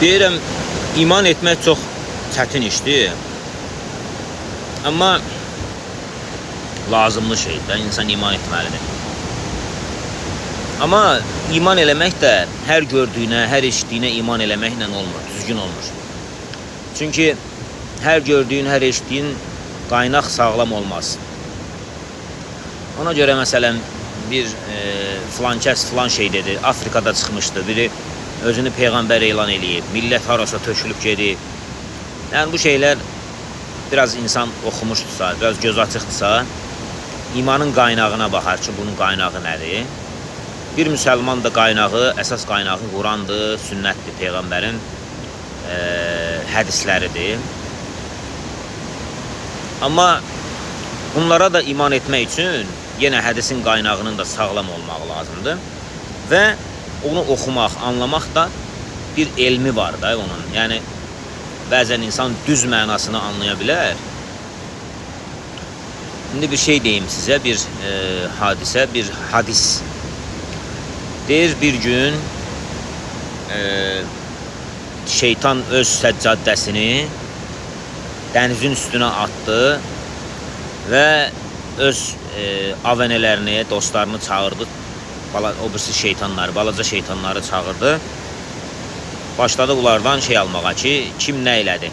Deyirəm, iman etmək çox çətin işdir. Amma lazımlı şeydir, insan iman etməlidir. Amma iman eləmək də hər gördüyünə, hər eşitdiyinə iman eləməklə olmur, düzgün olmur. Çünki hər gördüyün, hər eşitdiyin qaynaq sağlam olmaz. Ona görə məsələn bir filan kəs filan şey dedi, Afrikada çıxmışdı, biri özünü peyğəmbər elan eləyib, millət harasa tökülüb gedib. Yəni bu şeylər biraz insan oxumuşdursa, biraz göz açıqdırsa, imanın qaynağına baxar ki, bunun qaynağı nədir? Bir müsəlman da qaynağı, əsas qaynağı Qurandır, sünnətdir, peyğəmbərin hədisləridir. Amma bunlara da iman etmək üçün yenə hədisin qaynağının da sağlam olmaq lazımdır. Və onu oxumaq, anlamaq da bir elmi var da onun. Yəni bəzən insan düz mənasını anlaya bilər. İndi bir şey deyim sizə, bir hadisə, bir hadis. Deyir bir gün şeytan öz səccadəsini dənizin üstünə atdı və öz avenələrini, dostlarını çağırdı. O birisi şeytanları, balaca şeytanları çağırdı. Başladı onlardan şey almağa ki, kim nə elədi?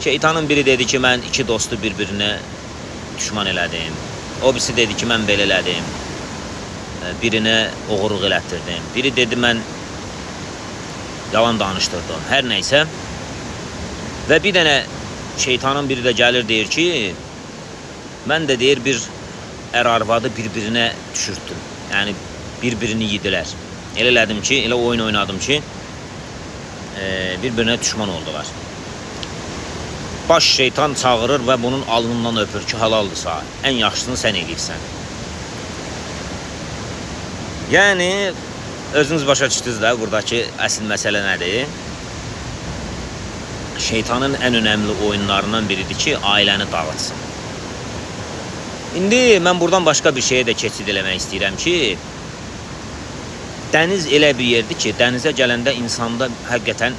Şeytanın biri dedi ki, mən iki dostu bir-birinə düşman elədim. O birisi dedi ki, mən belə elədim. Birinə oğurluq elətdirdim. Biri dedi, mən yalan danışdırdım. Hər nəysə. Və bir dənə şeytanın biri də gəlir deyir ki, mən də deyir bir ər-arvadı bir-birinə düşürtdüm. Yəni bir-birini yedilər. Elə elədim ki, elə oyun oynadım ki, bir-birinə düşman oldular. Baş şeytan çağırır və bunun alnından öpür ki, halaldırsa, ən yaxşısını sən eləyirsən. Yəni, özünüz başa düşdünüz də, buradakı əsl məsələ nədir? Şeytanın ən önəmli oyunlarından biridir ki, ailəni dağıtsın. İndi mən buradan başqa bir şeyə də keçid eləmək istəyirəm ki, dəniz elə bir yerdir ki, dənizə gələndə insanda həqiqətən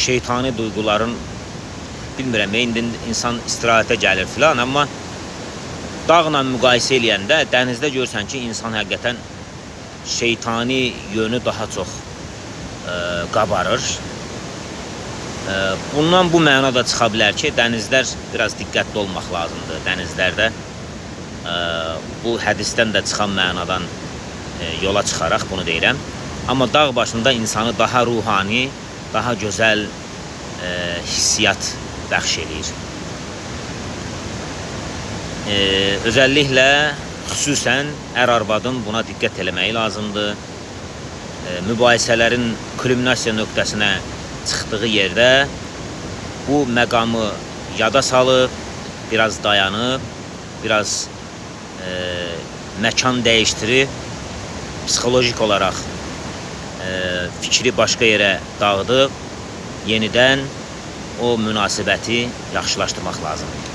şeytani duyğuların, bilmirəm, indi insan istirahətə gəlir filan, amma dağla müqayisə eləyəndə dənizdə görsən ki, insan həqiqətən şeytani yönü daha çox qabarır. Bundan bu mənada çıxa bilər ki, dənizlər biraz diqqətli olmaq lazımdır. Dənizlərdə bu hədisdən də çıxan mənadan yola çıxaraq bunu deyirəm. Amma dağ başında insanı daha ruhani, daha gözəl hissiyat bəxş edir. Özəlliklə, xüsusən ər-arvadın buna diqqət eləməyi lazımdır. Mübahisələrin kulminasiya nöqtəsinə çıxdığı yerdə bu məqamı yada salıb, biraz dayanıb, biraz məkan dəyişdirib, psixolojik olaraq fikri başqa yerə dağıdıb, yenidən o münasibəti yaxşılaşdırmaq lazımdır.